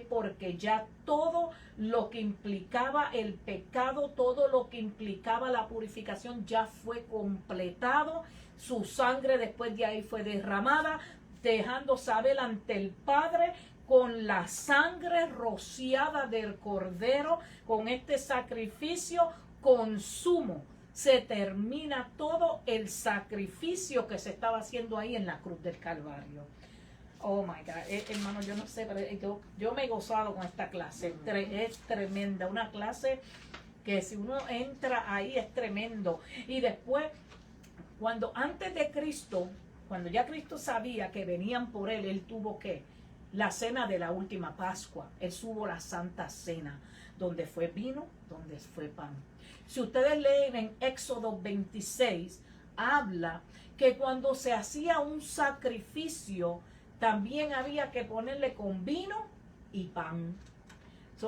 porque ya todo lo que implicaba el pecado, todo lo que implicaba la purificación ya fue completado. Su sangre después de ahí fue derramada, dejando saber ante el Padre, con la sangre rociada del Cordero, con este sacrificio consumo. Se termina todo el sacrificio que se estaba haciendo ahí en la cruz del Calvario. Oh my God, hermano, yo no sé, pero yo me he gozado con esta clase. Es tremenda, una clase que si uno entra ahí es tremendo. Y después, antes de Cristo, cuando ya Cristo sabía que venían por él tuvo que la cena de la última Pascua. Él tuvo la Santa Cena, donde fue vino, donde fue pan. Si ustedes leen en Éxodo 26, habla que cuando se hacía un sacrificio, también había que ponerle con vino y pan.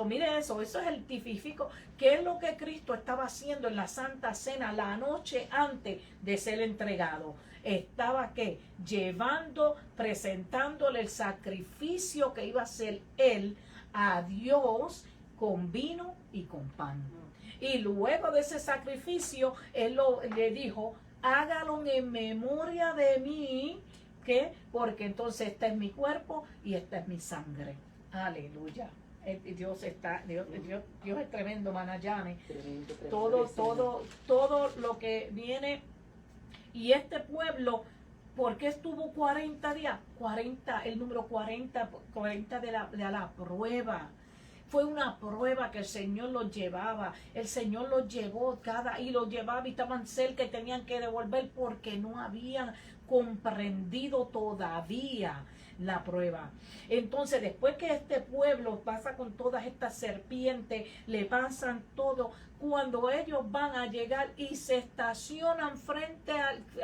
Mire eso es el tipifico. ¿Qué es lo que Cristo estaba haciendo en la Santa Cena la noche antes de ser entregado? Estaba presentándole el sacrificio que iba a hacer él a Dios con vino y con pan. Y luego de ese sacrificio, él le dijo, hágalo en memoria de mí. ¿Qué? Porque entonces este es mi cuerpo y esta es mi sangre. Aleluya. Dios es tremendo, Manayane. Todo lo que viene. Y este pueblo, ¿por qué estuvo 40 días? 40, el número 40 de la prueba. Fue una prueba que el Señor los llevaba. El Señor los llevó y los llevaba y estaban cerca y tenían que devolver porque no habían comprendido todavía la prueba. Entonces, después que este pueblo pasa con todas estas serpientes, le pasan todo, cuando ellos van a llegar y se estacionan frente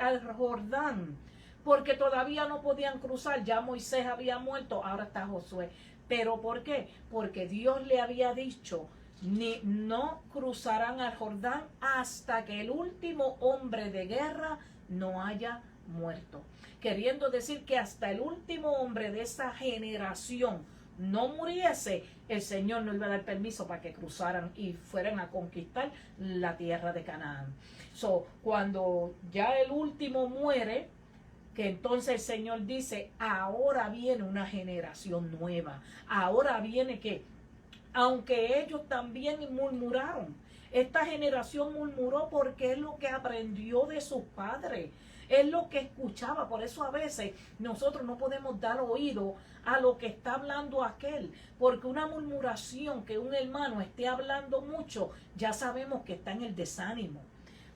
al Jordán, porque todavía no podían cruzar, ya Moisés había muerto, ahora está Josué. ¿Pero por qué? Porque Dios le había dicho, no cruzarán al Jordán hasta que el último hombre de guerra no haya muerto. Queriendo decir que hasta el último hombre de esa generación no muriese, el Señor no iba a dar permiso para que cruzaran y fueran a conquistar la tierra de Canaán. Cuando ya el último muere, que entonces el Señor dice, ahora viene una generación nueva. Ahora viene que, aunque ellos también murmuraron, esta generación murmuró porque es lo que aprendió de sus padres. Es lo que escuchaba. Por eso a veces nosotros no podemos dar oído a lo que está hablando aquel. Porque una murmuración, que un hermano esté hablando mucho, ya sabemos que está en el desánimo.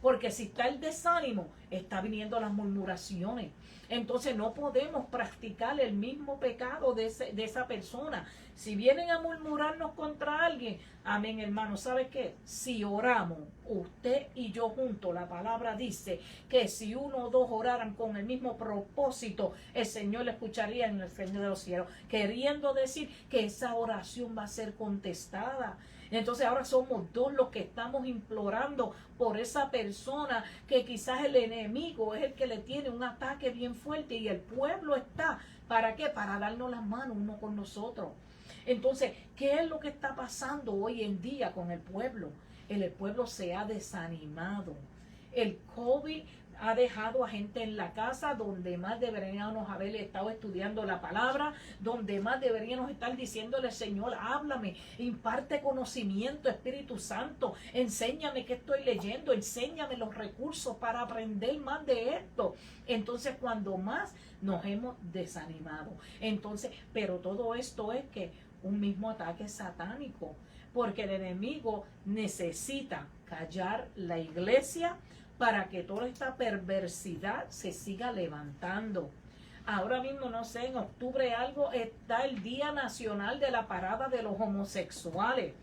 Porque si está el desánimo, está viniendo las murmuraciones. Entonces no podemos practicar el mismo pecado de esa persona. Si vienen a murmurarnos contra alguien, amén, hermano, ¿sabe qué? Si oramos, usted y yo juntos, la palabra dice que si uno o dos oraran con el mismo propósito, el Señor le escucharía en el reino de los cielos. Queriendo decir que esa oración va a ser contestada. Entonces ahora somos dos los que estamos implorando por esa persona que quizás el enemigo es el que le tiene un ataque bien fuerte y el pueblo está, ¿para qué? Para darnos las manos uno con nosotros. Entonces, ¿qué es lo que está pasando hoy en día con el pueblo? El pueblo se ha desanimado. El COVID ha dejado a gente en la casa donde más deberíamos haber estado estudiando la palabra, donde más deberíamos estar diciéndole, Señor, háblame, imparte conocimiento, Espíritu Santo, enséñame qué estoy leyendo, enséñame los recursos para aprender más de esto. Entonces, cuando más nos hemos desanimado. Entonces, pero todo esto es que un mismo ataque satánico, porque el enemigo necesita callar la iglesia para que toda esta perversidad se siga levantando. Ahora mismo, no sé, en octubre algo está el Día Nacional de la Parada de los Homosexuales.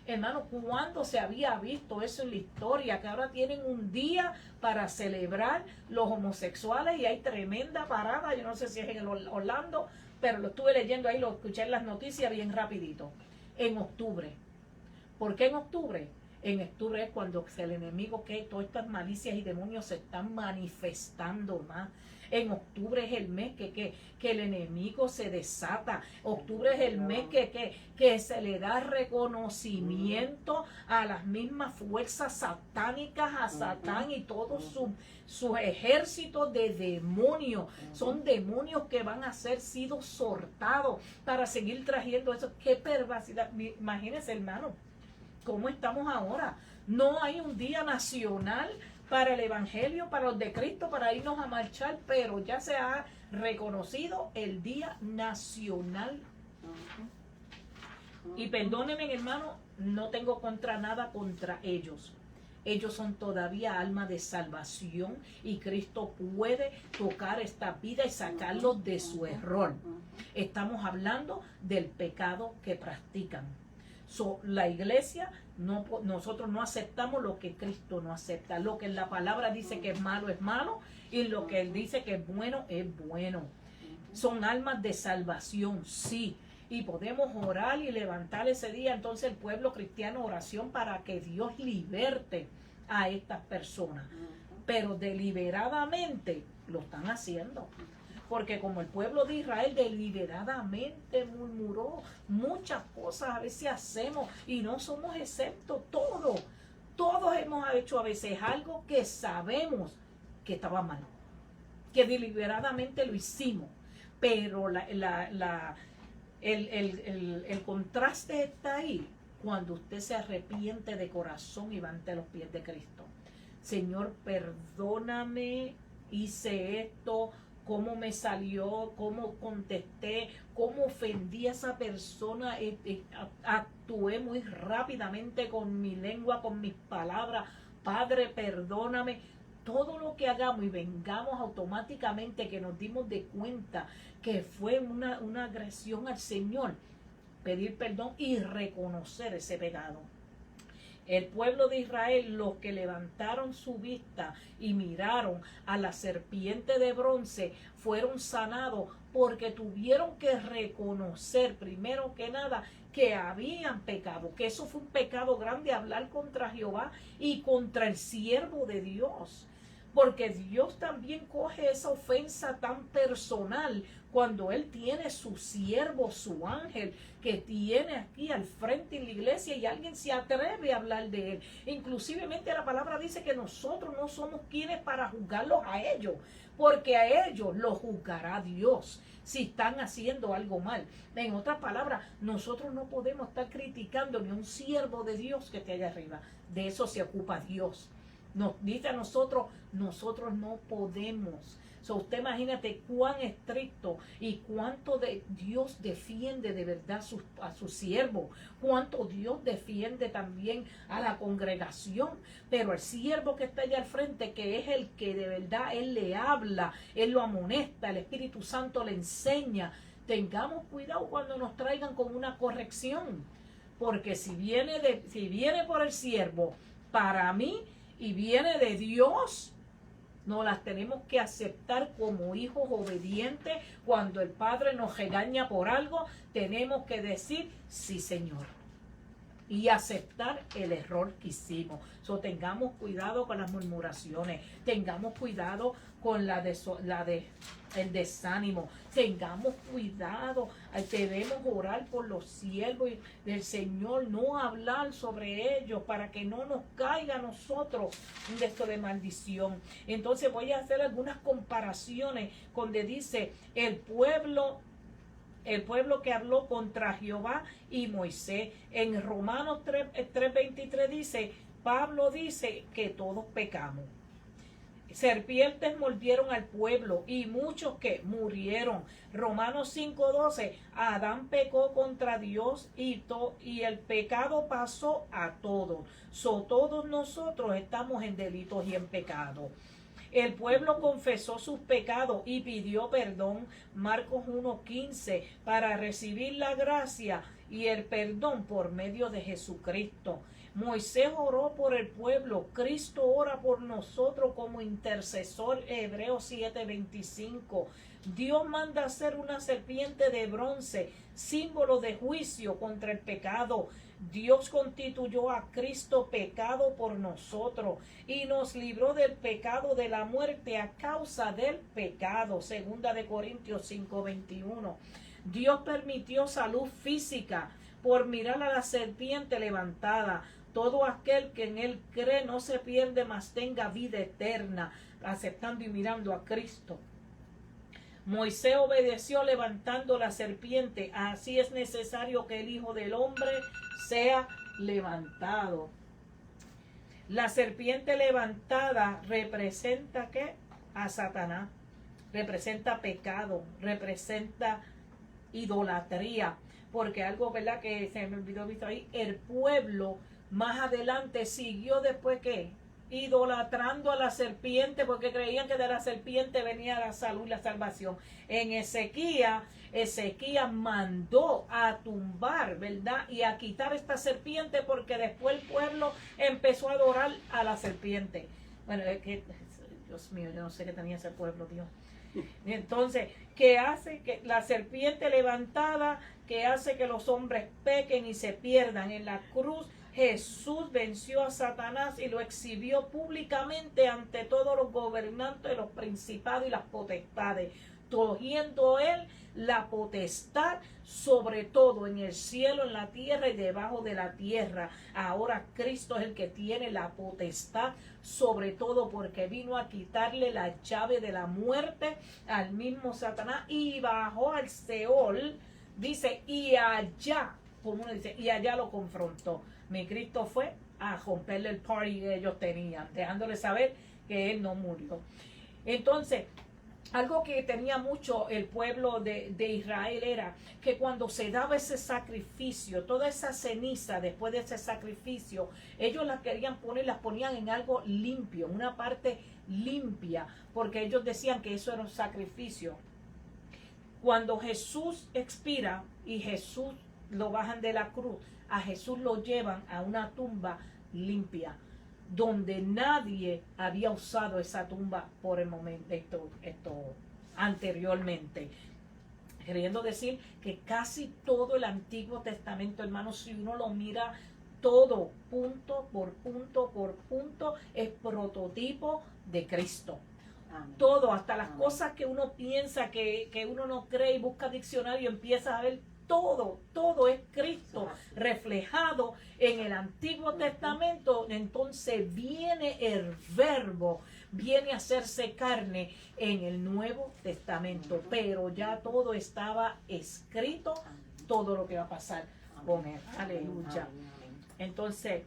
Hermano, ¿cuándo se había visto eso en la historia? Que ahora tienen un día para celebrar los homosexuales y hay tremenda parada. Yo no sé si es en el Orlando, pero lo estuve leyendo ahí, lo escuché en las noticias bien rapidito. En octubre. ¿Por qué en octubre? En octubre es cuando el enemigo, que todas estas malicias y demonios se están manifestando más. En octubre es el mes que el enemigo se desata. Octubre es el mes que se le da reconocimiento a las mismas fuerzas satánicas, a Satán y todos sus ejércitos de demonios. Son demonios que van a ser sido sortados para seguir trayendo eso. ¡Qué perversidad! Imagínense, hermano, ¿cómo estamos ahora? No hay un día nacional para el Evangelio, para los de Cristo, para irnos a marchar, pero ya se ha reconocido el Día Nacional. Y perdónenme, hermano, no tengo nada contra ellos. Ellos son todavía alma de salvación y Cristo puede tocar esta vida y sacarlos de su error. Estamos hablando del pecado que practican. La iglesia, nosotros no aceptamos lo que Cristo no acepta. Lo que la palabra dice que es malo y lo que Él dice que es bueno. Son almas de salvación, sí. Y podemos orar y levantar ese día, entonces el pueblo cristiano, oración para que Dios liberte a estas personas. Pero deliberadamente lo están haciendo. Porque como el pueblo de Israel deliberadamente murmuró muchas cosas, a veces hacemos y no somos exceptos, todos hemos hecho a veces algo que sabemos que estaba mal, que deliberadamente lo hicimos, pero el contraste está ahí cuando usted se arrepiente de corazón y va ante los pies de Cristo. Señor, perdóname, hice esto, cómo me salió, cómo contesté, cómo ofendí a esa persona, actué muy rápidamente con mi lengua, con mis palabras. Padre, perdóname. Todo lo que hagamos y vengamos automáticamente que nos dimos de cuenta que fue una agresión al Señor, pedir perdón y reconocer ese pecado. El pueblo de Israel, los que levantaron su vista y miraron a la serpiente de bronce, fueron sanados porque tuvieron que reconocer, primero que nada, que habían pecado, que eso fue un pecado grande, hablar contra Jehová y contra el siervo de Dios. Porque Dios también coge esa ofensa tan personal cuando Él tiene su siervo, su ángel, que tiene aquí al frente en la iglesia y alguien se atreve a hablar de Él. Inclusivemente la palabra dice que nosotros no somos quienes para juzgarlos a ellos, porque a ellos los juzgará Dios si están haciendo algo mal. En otras palabras, nosotros no podemos estar criticando ni a un siervo de Dios que esté allá arriba. De eso se ocupa Dios. Nos dice a nosotros no podemos. Usted imagínate cuán estricto y cuánto de Dios defiende de verdad a su siervo, cuánto Dios defiende también a la congregación, pero el siervo que está allá al frente, que es el que de verdad Él le habla, Él lo amonesta, el Espíritu Santo le enseña. Tengamos cuidado cuando nos traigan con una corrección, porque si viene por el siervo, para mí, y viene de Dios, no las tenemos que aceptar como hijos obedientes. Cuando el Padre nos regaña por algo, tenemos que decir, sí, Señor. y aceptar el error que hicimos. So, tengamos cuidado con las murmuraciones, tengamos cuidado con el desánimo, tengamos cuidado, debemos orar por los siervos del Señor, no hablar sobre ellos para que no nos caiga a nosotros de esto de maldición. Entonces voy a hacer algunas comparaciones donde dice el pueblo que habló contra Jehová y Moisés. En Romanos 3:23 dice, Pablo dice que todos pecamos. Serpientes mordieron al pueblo y muchos que murieron. Romanos 5:12, Adán pecó contra Dios y el pecado pasó a todos. Todos nosotros estamos en delitos y en pecado. El pueblo confesó sus pecados y pidió perdón, Marcos 1:15, para recibir la gracia y el perdón por medio de Jesucristo. Moisés oró por el pueblo, Cristo ora por nosotros como intercesor, Hebreos 7:25. Dios manda hacer una serpiente de bronce, símbolo de juicio contra el pecado. Dios constituyó a Cristo pecado por nosotros y nos libró del pecado de la muerte a causa del pecado. Segunda de Corintios 5:21. Dios permitió salud física por mirar a la serpiente levantada. Todo aquel que en él cree no se pierde, mas tenga vida eterna, aceptando y mirando a Cristo. Moisés obedeció levantando la serpiente. Así es necesario que el Hijo del Hombre sea levantado. La serpiente levantada representa ¿qué? A Satanás. Representa pecado, representa idolatría. Porque algo, ¿verdad? Que se me olvidó visto ahí. El pueblo más adelante siguió después ¿qué? Idolatrando a la serpiente porque creían que de la serpiente venía la salud y la salvación. En Ezequías mandó a tumbar, ¿verdad? Y a quitar esta serpiente porque después el pueblo empezó a adorar a la serpiente. Bueno, es que, Dios mío, yo no sé qué tenía ese pueblo, Dios. Entonces, ¿qué hace? Que la serpiente levantada, que hace que los hombres pequen y se pierdan. En la cruz Jesús venció a Satanás y lo exhibió públicamente ante todos los gobernantes, los principados y las potestades, cogiendo él la potestad sobre todo en el cielo, en la tierra y debajo de la tierra. Ahora Cristo es el que tiene la potestad sobre todo porque vino a quitarle la llave de la muerte al mismo Satanás y bajó al Seol, dice, y allá, como uno dice, y allá lo confrontó. Mi Cristo fue a romperle el party que ellos tenían, dejándole saber que él no murió. Entonces, algo que tenía mucho el pueblo de Israel era que cuando se daba ese sacrificio, toda esa ceniza después de ese sacrificio, ellos las querían poner, las ponían en algo limpio, en una parte limpia, porque ellos decían que eso era un sacrificio. Cuando Jesús expira y Jesús lo bajan de la cruz, a Jesús lo llevan a una tumba limpia, donde nadie había usado esa tumba por el momento, esto anteriormente. Queriendo decir que casi todo el Antiguo Testamento, hermanos, si uno lo mira todo, punto por punto por punto, es prototipo de Cristo. Amén. Todo, hasta las Amén. Cosas que uno piensa que uno no cree y busca diccionario, empieza a ver todo es Cristo reflejado en el Antiguo Testamento. Entonces viene el verbo, viene a hacerse carne en el Nuevo Testamento, pero ya todo estaba escrito, todo lo que va a pasar con él. Aleluya. Entonces,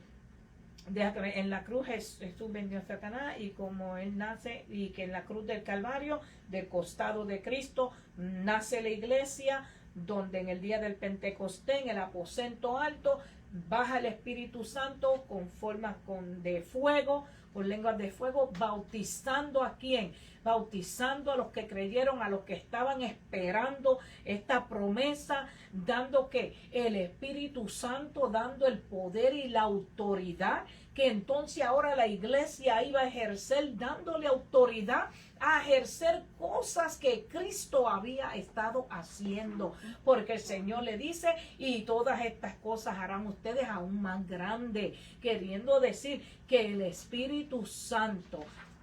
déjate ver, en la cruz Jesús vendió a Satanás y como él nace, y que en la cruz del Calvario, del costado de Cristo, nace la iglesia, donde en el día del Pentecostés, en el aposento alto, baja el Espíritu Santo con formas de fuego, con lenguas de fuego, bautizando ¿a quién? Bautizando a los que creyeron, a los que estaban esperando esta promesa, dando que el Espíritu Santo, dando el poder y la autoridad que entonces ahora la iglesia iba a ejercer, dándole autoridad a ejercer cosas que Cristo había estado haciendo, porque el Señor le dice, y todas estas cosas harán ustedes aún más grandes, queriendo decir que el Espíritu Santo,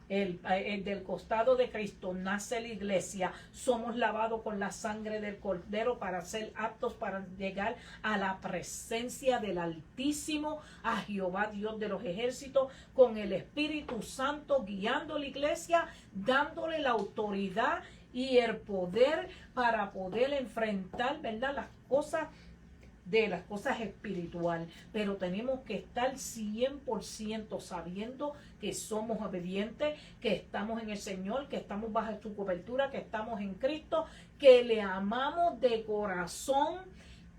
el del costado de Cristo nace la iglesia, somos lavados con la sangre del Cordero para ser aptos para llegar a la presencia del Altísimo, a Jehová Dios de los ejércitos, con el Espíritu Santo guiando la iglesia, dándole la autoridad y el poder para poder enfrentar, ¿verdad?, las cosas espirituales, pero tenemos que estar 100% sabiendo que somos obedientes, que estamos en el Señor, que estamos bajo su cobertura, que estamos en Cristo, que le amamos de corazón,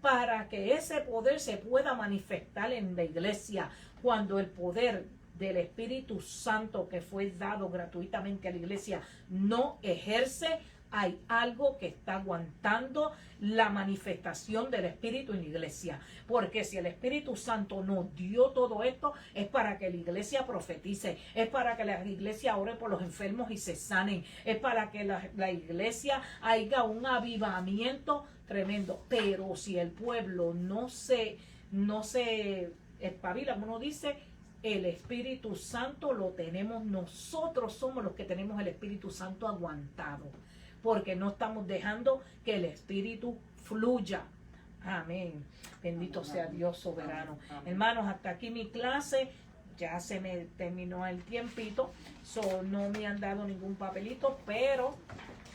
para que ese poder se pueda manifestar en la iglesia. Cuando el poder del Espíritu Santo que fue dado gratuitamente a la iglesia no ejerce, hay algo que está aguantando la manifestación del Espíritu en la iglesia. Porque si el Espíritu Santo nos dio todo esto, es para que la iglesia profetice, es para que la iglesia ore por los enfermos y se sanen, es para que la iglesia haya un avivamiento tremendo. Pero si el pueblo no se espabila, uno dice, el Espíritu Santo lo tenemos, nosotros somos los que tenemos el Espíritu Santo aguantado, porque no estamos dejando que el Espíritu fluya. Amén. Bendito sea Dios soberano. Hermanos, hasta aquí mi clase. Ya se me terminó el tiempito. No me han dado ningún papelito, pero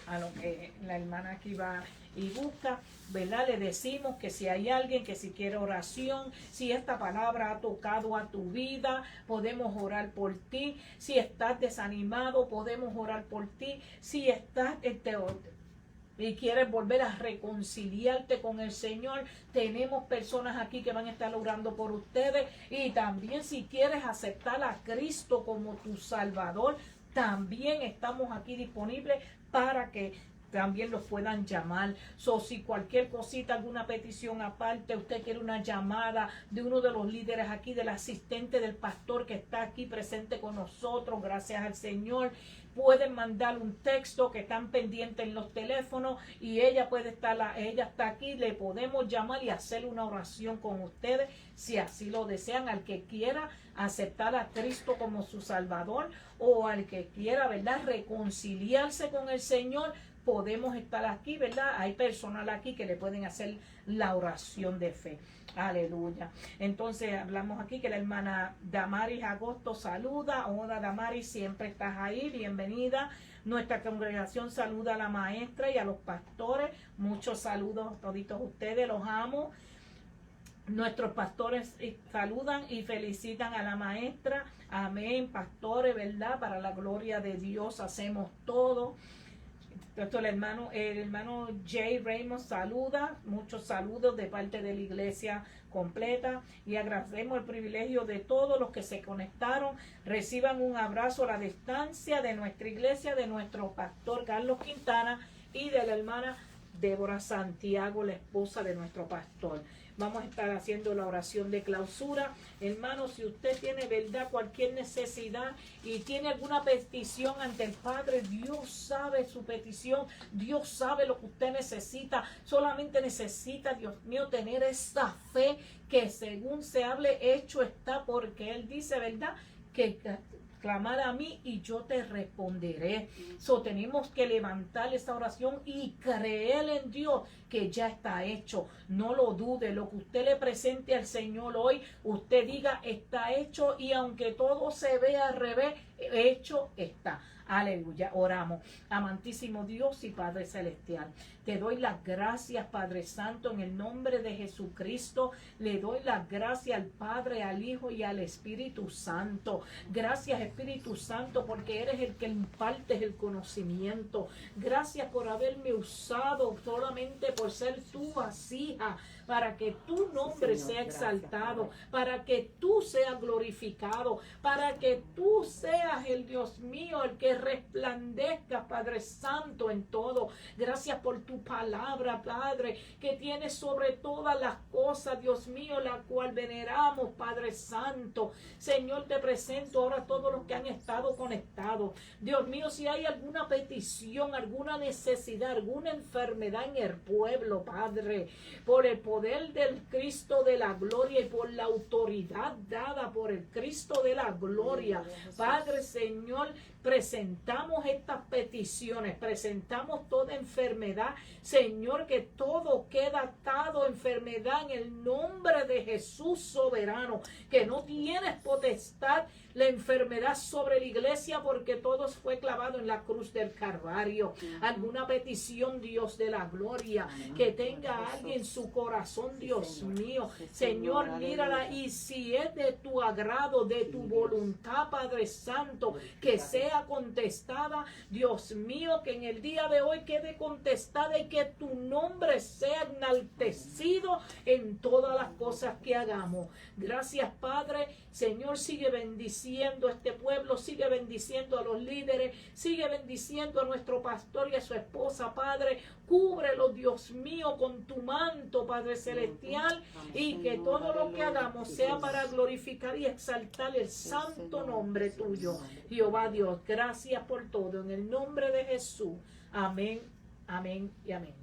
a lo que la hermana aquí va y busca, ¿verdad? Le decimos que si hay alguien que si quiere oración, si esta palabra ha tocado a tu vida, podemos orar por ti. Si estás desanimado, podemos orar por ti. Si estás y quieres volver a reconciliarte con el Señor, tenemos personas aquí que van a estar orando por ustedes. Y también si quieres aceptar a Cristo como tu Salvador, también estamos aquí disponibles para que también los puedan llamar. Si cualquier cosita, alguna petición aparte, usted quiere una llamada de uno de los líderes aquí, del asistente del pastor que está aquí presente con nosotros, gracias al Señor, pueden mandar un texto, que están pendientes en los teléfonos, y ella está aquí, le podemos llamar y hacer una oración con ustedes, si así lo desean. Al que quiera aceptar a Cristo como su Salvador, o al que quiera, ¿verdad?, reconciliarse con el Señor, podemos estar aquí, ¿verdad? Hay personal aquí que le pueden hacer la oración de fe. Aleluya. Entonces hablamos aquí que la hermana Damaris Agosto saluda. Hola Damaris, siempre estás ahí, bienvenida. Nuestra congregación saluda a la maestra y a los pastores. Muchos saludos a toditos ustedes, los amo. Nuestros pastores saludan y felicitan a la maestra. Amén, pastores, ¿verdad? Para la gloria de Dios hacemos todo. Entonces el hermano Jay Raymond saluda, muchos saludos de parte de la iglesia completa, y agradecemos el privilegio de todos los que se conectaron. Reciban un abrazo a la distancia de nuestra iglesia, de nuestro pastor Carlos Quintana y de la hermana Débora Santiago, la esposa de nuestro pastor. Vamos a estar haciendo la oración de clausura. Hermanos, si usted tiene, ¿verdad?, cualquier necesidad y tiene alguna petición ante el Padre, Dios sabe su petición, Dios sabe lo que usted necesita. Solamente necesita, Dios mío, tener esa fe que según se hable, hecho está, porque Él dice, ¿verdad?, que clamar a mí y yo te responderé. Tenemos que levantar esa oración y creer en Dios que ya está hecho. No lo dude. Lo que usted le presente al Señor hoy, usted diga está hecho, y aunque todo se vea al revés, hecho está. Aleluya. Oramos. Amantísimo Dios y Padre Celestial, te doy las gracias, Padre Santo, en el nombre de Jesucristo. Le doy las gracias al Padre, al Hijo y al Espíritu Santo. Gracias, Espíritu Santo, porque eres el que impartes el conocimiento. Gracias por haberme usado solamente por ser tu vasija, para que tu nombre sea exaltado, para que tú seas glorificado, para que tú seas el Dios mío, el que que resplandezca, Padre Santo, en todo. Gracias por tu palabra, Padre, que tiene sobre todas las cosas, Dios mío, la cual veneramos, Padre Santo. Señor, te presento ahora a todos los que han estado conectados. Dios mío, si hay alguna petición, alguna necesidad, alguna enfermedad en el pueblo, Padre, por el poder del Cristo de la gloria y por la autoridad dada por el Cristo de la gloria, Padre, Señor, presentamos estas peticiones, presentamos toda enfermedad, Señor, que todo queda atado, enfermedad, en el nombre de Jesús soberano, que no tienes potestad la enfermedad sobre la iglesia, porque todo fue clavado en la cruz del Calvario. Alguna petición, Dios de la gloria, que tenga alguien en su corazón, Dios mío, Señor, mírala, y si es de tu agrado, de tu voluntad, Padre Santo, que sea contestada, Dios mío, que en el día de hoy quede contestada y que tu nombre sea enaltecido en todas las cosas que hagamos. Gracias, Padre. Señor, sigue bendiciendo a este pueblo, sigue bendiciendo a los líderes, sigue bendiciendo a nuestro pastor y a su esposa, Padre. Cúbrelo, Dios mío, con tu manto, Padre Celestial, y que todo lo que hagamos sea para glorificar y exaltar el santo nombre tuyo. Jehová Dios, gracias por todo. En el nombre de Jesús. Amén, amén y amén.